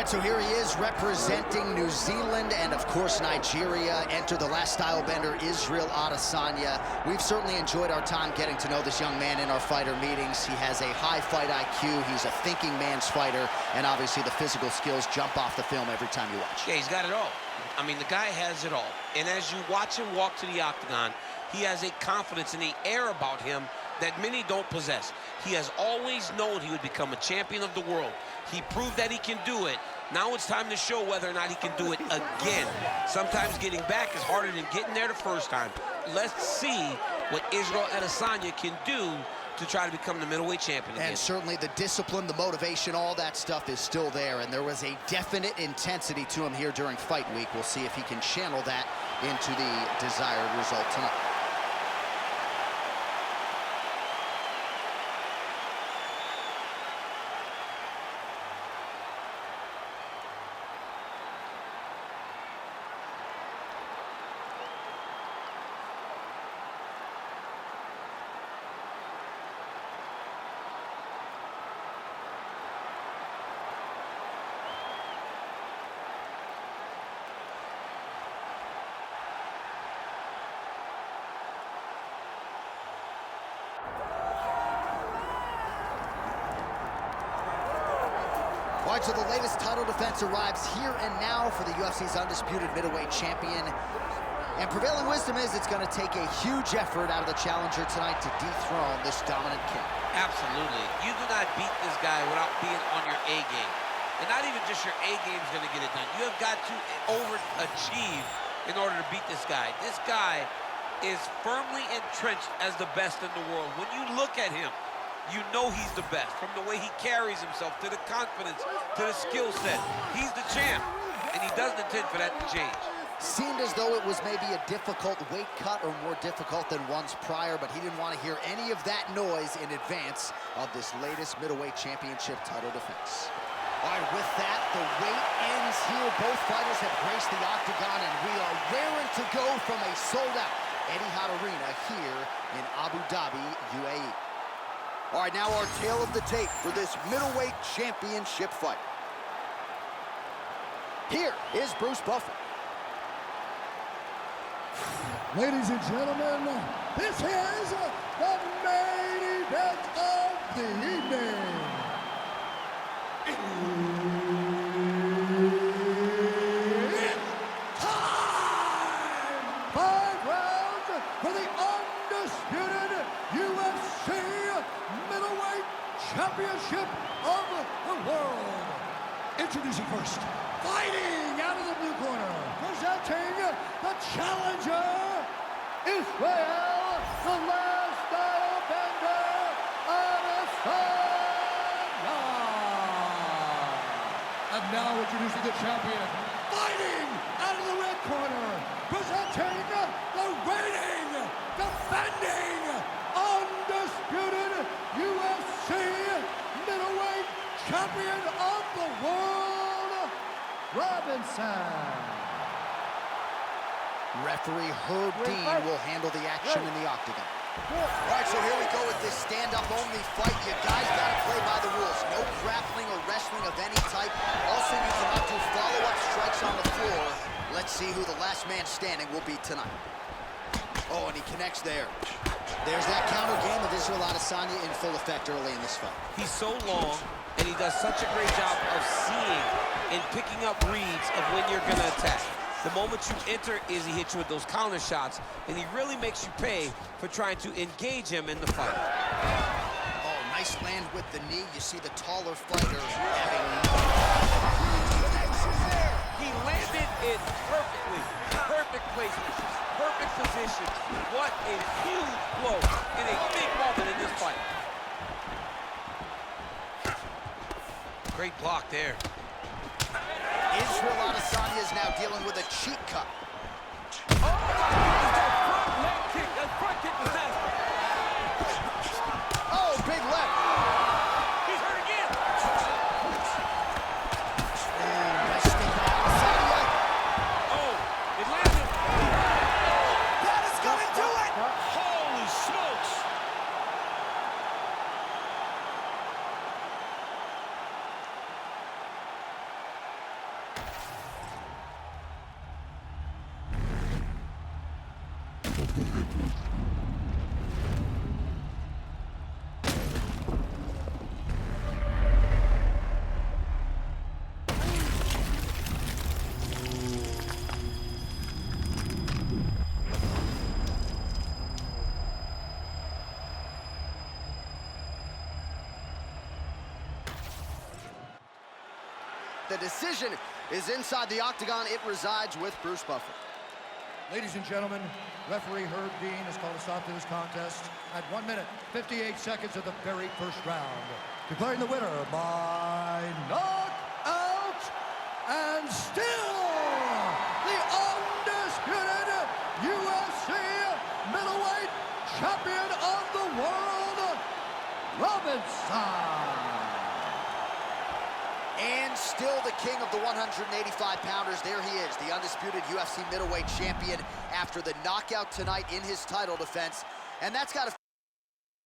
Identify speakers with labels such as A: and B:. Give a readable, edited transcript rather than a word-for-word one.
A: All right, so here he is representing New Zealand and, of course, Nigeria. Enter the last style bender, Israel Adesanya. We've certainly enjoyed our time getting to know this young man in our fighter meetings. He has a high fight IQ. He's a thinking man's fighter. And obviously the physical skills jump off the film every time you watch.
B: Yeah, he's got it all. I mean, the guy has it all. And as you watch him walk to the octagon, he has a confidence and the air about him that many don't possess. He has always known he would become a champion of the world. He proved that he can do it. Now it's time to show whether or not he can do it again. Sometimes getting back is harder than getting there the first time. Let's see what Israel Adesanya can do to try to become the middleweight champion again.
A: And certainly the discipline, the motivation, all that stuff is still there. And there was a definite intensity to him here during fight week. We'll see if he can channel that into the desired result tonight. All right, so the latest title defense arrives here and now for the UFC's undisputed middleweight champion. And prevailing wisdom is it's going to take a huge effort out of the challenger tonight to dethrone this dominant king.
B: Absolutely. You do not beat this guy without being on your A game. And not even just your A game is going to get it done. You have got to overachieve in order to beat this guy. This guy is firmly entrenched as the best in the world. When you look at him, you know he's the best, from the way he carries himself, to the confidence, to the skill set. He's the champ, and he doesn't intend for that to change.
A: Seemed as though it was maybe a difficult weight cut or more difficult than once prior, but he didn't want to hear any of that noise in advance of this latest middleweight championship title defense. All right, with that, the wait ends here. Both fighters have graced the octagon, and we are raring to go from a sold-out Etihad Arena here in Abu Dhabi, UAE. All right, now our tale of the tape for this middleweight championship fight. Here is Bruce Buffer.
C: Ladies and gentlemen, this is the main event of the evening. It's time! 5 rounds for the undisputed UFC middleweight championship of the world. Introducing first, fighting out of the blue corner, presenting the challenger, Israel, the last style bender, Adesanya. And now introducing the champion, fighting out of the red corner, presenting the reigning, defending, undisputed UFC middleweight champion of the world, Robinson.
A: Referee Herb Dean will handle the action in the octagon. All right, so here we go with this stand-up-only fight. You guys got to play by the rules. No grappling or wrestling of any type. Also, you cannot do follow-up strikes on the floor. Let's see who the last man standing will be tonight. Oh, and he connects there. There's that counter game of Israel Adesanya in full effect early in this fight.
B: He's so long, and he does such a great job of seeing and picking up reads of when you're going to attack. The moment you enter is he hits you with those counter shots, and he really makes you pay for trying to engage him in the fight.
A: Oh, nice land with the knee. You see the taller fighter having...
B: He landed it perfectly. Perfect placement, perfect position. What a huge blow in a big moment in this fight. Great block there.
A: Israel Adesanya is now dealing with a cheek cut.
B: Oh, that front leg kick. That front kick was nasty.
A: Oh, big left.
B: He's hurt again.
A: And nice stick by Adesanya.
B: Oh, it landed.
A: That is going to do it.
B: Holy smokes.
A: the decision is inside the octagon. It resides with Bruce Buffer.
C: Ladies and gentlemen, referee Herb Dean has called a stop to this contest at 1 minute, 58 seconds of the very first round, declaring the winner by knockout and still the undisputed UFC middleweight champion of the world, Robinson.
A: And still the king of the 185-pounders. There he is, the undisputed UFC middleweight champion after the knockout tonight in his title defense. And that's got to